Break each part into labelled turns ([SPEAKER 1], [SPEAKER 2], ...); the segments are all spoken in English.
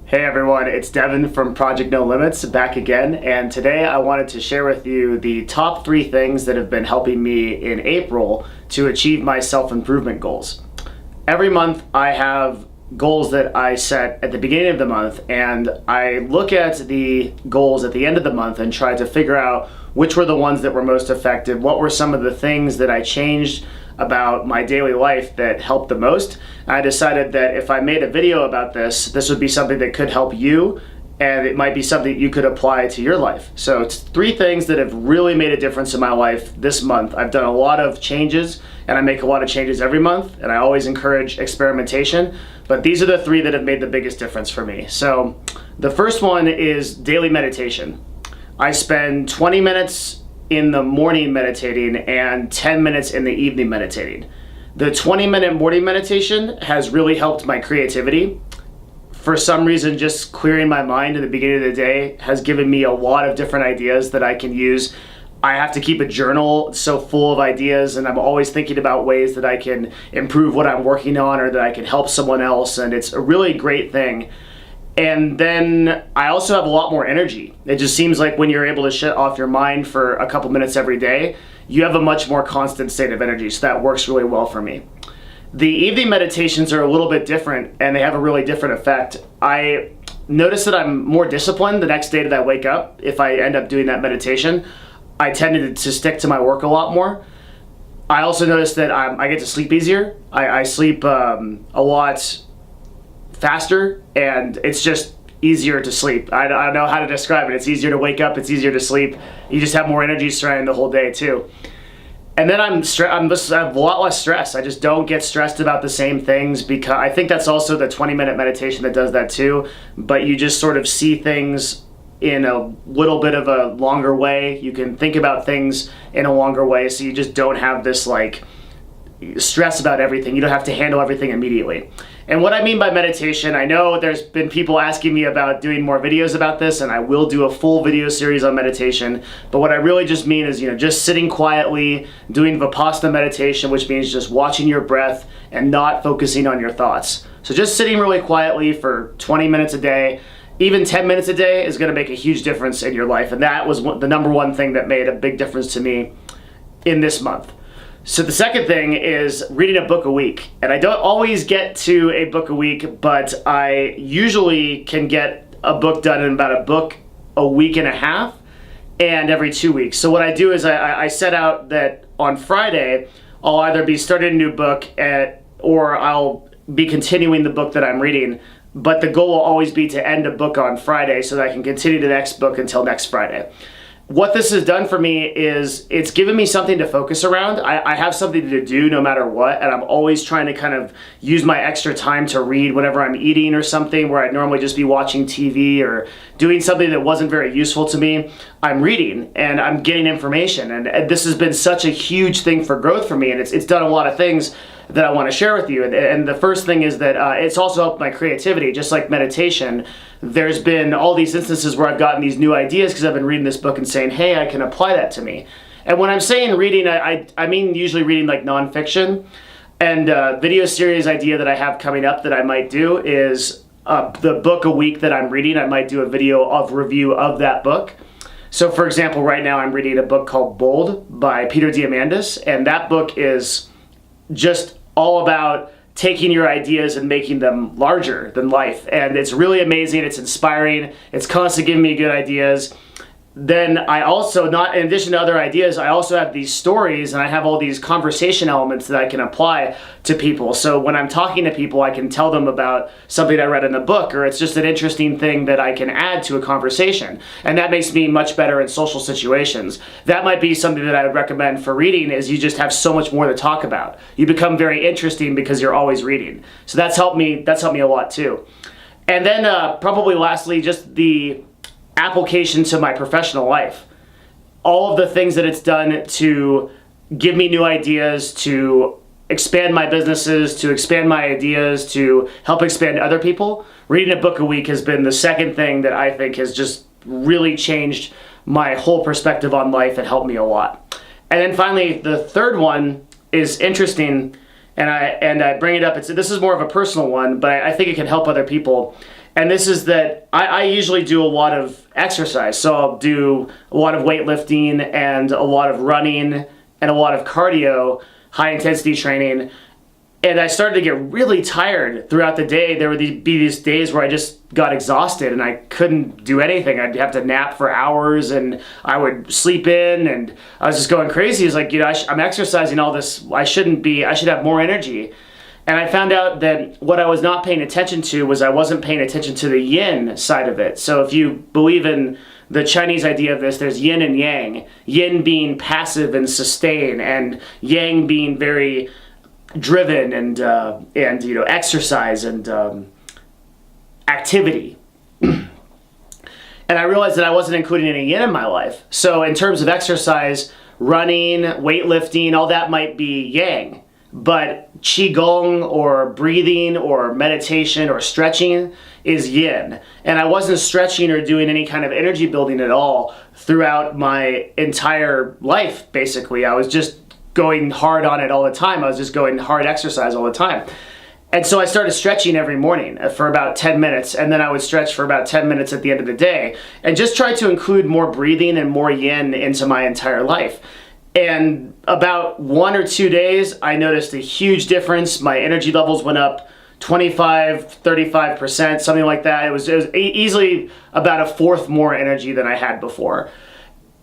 [SPEAKER 1] Hey everyone, it's Devin from Project No Limits back again, and today I wanted to share with you the top 3 things that have been helping me in April to achieve my self-improvement goals. Every month I have goals that I set at the beginning of the month, and I look at the goals at the end of the month and try to figure out which were the ones that were most effective, what were some of the things that I changed about my daily life that helped the most. I decided that if I made a video about this would be something that could help you, and it might be something you could apply to your life. So it's 3 things that have really made a difference in my life this month. I've done a lot of changes, and I make a lot of changes every month, and I always encourage experimentation, but these are the 3 that have made the biggest difference for me. So the first one is daily meditation. I spend 20 minutes in the morning meditating and 10 minutes in the evening meditating. The 20-minute morning meditation has really helped my creativity. For some reason, just clearing my mind at the beginning of the day has given me a lot of different ideas that I can use. I have to keep a journal so full of ideas, and I'm always thinking about ways that I can improve what I'm working on or that I can help someone else, and it's a really great thing. And then I also have a lot more energy. It just seems like when you're able to shut off your mind for a couple minutes every day, you have a much more constant state of energy, so that works really well for me. The evening meditations are a little bit different, and they have a really different effect. I notice that I'm more disciplined the next day that I wake up. If I end up doing that meditation, I tended to stick to my work a lot more. I also notice that I get to sleep easier. I sleep a lot faster, and it's just easier to sleep. I don't know how to describe it. It's easier to wake up, it's easier to sleep. You just have more energy surrounding the whole day too. And then I have a lot less stress. I just don't get stressed about the same things, because I think that's also the 20-minute meditation that does that too, but you just sort of see things in a little bit of a longer way. You can think about things in a longer way, so you just don't have this like stress about everything. You don't have to handle everything immediately. And what I mean by meditation, I know there's been people asking me about doing more videos about this, and I will do a full video series on meditation, but what I really just mean is, just sitting quietly, doing Vipassana meditation, which means just watching your breath and not focusing on your thoughts. So just sitting really quietly for 20 minutes a day, even 10 minutes a day is going to make a huge difference in your life, and that was the number one thing that made a big difference to me in this month. So the second thing is reading a book a week. And I don't always get to a book a week, but I usually can get a book done in about a book a week and a half and every 2 weeks. So what I do is I set out that on Friday, I'll either be starting a new book or I'll be continuing the book that I'm reading. But the goal will always be to end a book on Friday so that I can continue the next book until next Friday. What this has done for me is it's given me something to focus around. I have something to do no matter what, and I'm always trying to kind of use my extra time to read whenever I'm eating or something, where I'd normally just be watching TV or doing something that wasn't very useful to me. I'm reading and I'm getting information, and this has been such a huge thing for growth for me, and it's done a lot of things that I want to share with you. And the first thing is that it's also helped my creativity. Just like meditation, there's been all these instances where I've gotten these new ideas because I've been reading this book and saying, hey, I can apply that to me. And when I'm saying reading, I mean usually reading like nonfiction. And video series idea that I have coming up that I might do is the book a week that I'm reading. I might do a video of review of that book. So for example, right now I'm reading a book called Bold by Peter Diamandis, and that book is just all about taking your ideas and making them larger than life. And it's really amazing, it's inspiring, it's constantly giving me good ideas. Then I also, in addition to other ideas, I also have these stories, and I have all these conversation elements that I can apply to people. So when I'm talking to people, I can tell them about something I read in a book, or it's just an interesting thing that I can add to a conversation. And that makes me much better in social situations. That might be something that I would recommend for reading, is you just have so much more to talk about. You become very interesting because you're always reading. So that's helped me a lot too. And then probably lastly, just the application to my professional life. All of the things that it's done to give me new ideas, to expand my businesses, to expand my ideas, to help expand other people. Reading a book a week has been the second thing that I think has just really changed my whole perspective on life and helped me a lot. And then finally, the third one is interesting, and I bring it up. This is more of a personal one, but I think it can help other people. And this is that I usually do a lot of exercise. So I'll do a lot of weightlifting and a lot of running and a lot of cardio, high intensity training. And I started to get really tired throughout the day. There would be these days where I just got exhausted and I couldn't do anything. I'd have to nap for hours and I would sleep in, and I was just going crazy. It's like, I'm exercising all this. I should have more energy. And I found out that what I was not paying attention to was I wasn't paying attention to the yin side of it. So if you believe in the Chinese idea of this, there's yin and yang. Yin being passive and sustain, and yang being very driven and exercise and activity. And I realized that I wasn't including any yin in my life. So in terms of exercise, running, weightlifting, all that might be yang. But qigong or breathing or meditation or stretching is yin. And I wasn't stretching or doing any kind of energy building at all throughout my entire life, basically. I was just going hard on it all the time. I was just going hard exercise all the time. And so I started stretching every morning for about 10 minutes, and then I would stretch for about 10 minutes at the end of the day, and just try to include more breathing and more yin into my entire life. And about 1 or 2 days, I noticed a huge difference. My energy levels went up 25, 35%, something like that. It was easily about a fourth more energy than I had before.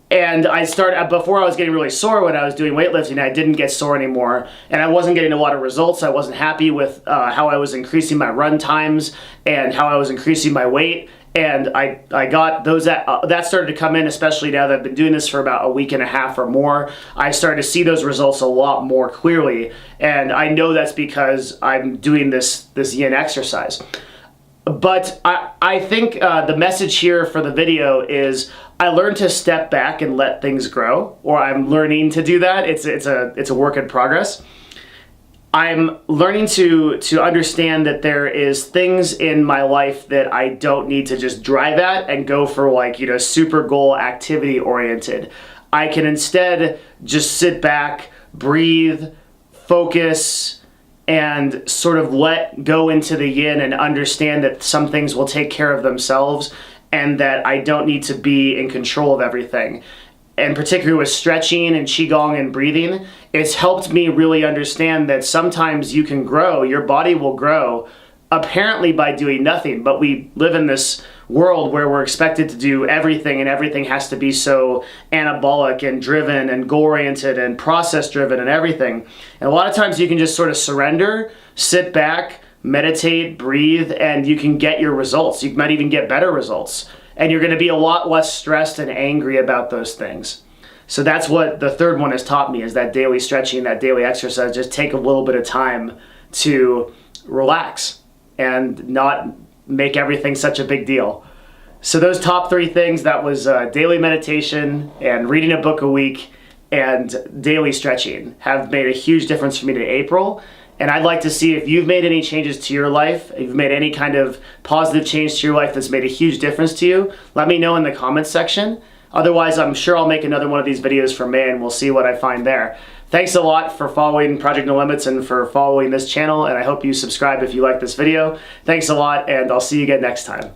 [SPEAKER 1] And before I was getting really sore when I was doing weightlifting, I didn't get sore anymore. And I wasn't getting a lot of results. I wasn't happy with how I was increasing my run times and how I was increasing my weight. And I got those, that started to come in, especially now that I've been doing this for about a week and a half or more. I started to see those results a lot more clearly. And I know that's because I'm doing this yin exercise. But I think the message here for the video is I learned to step back and let things grow, or I'm learning to do that. It's a work in progress. I'm learning to understand that there is things in my life that I don't need to just drive at and go for super goal activity oriented. I can instead just sit back, breathe, focus, and sort of let go into the yin and understand that some things will take care of themselves and that I don't need to be in control of everything. And particularly with stretching and qigong and breathing, it's helped me really understand that sometimes you can grow, your body will grow apparently by doing nothing, but we live in this world where we're expected to do everything, and everything has to be so anabolic and driven and goal-oriented and process-driven and everything. And a lot of times you can just sort of surrender, sit back, meditate, breathe, and you can get your results. You might even get better results. And you're going to be a lot less stressed and angry about those things. So that's what the third one has taught me, is that daily stretching, that daily exercise. Just take a little bit of time to relax and not make everything such a big deal. So those top 3 things, that was daily meditation and reading a book a week and daily stretching, have made a huge difference for me to April. And I'd like to see if you've made any changes to your life, if you've made any kind of positive change to your life that's made a huge difference to you. Let me know in the comments section. Otherwise, I'm sure I'll make another one of these videos for May, and we'll see what I find there. Thanks a lot for following Project No Limits and for following this channel, and I hope you subscribe if you like this video. Thanks a lot, and I'll see you again next time.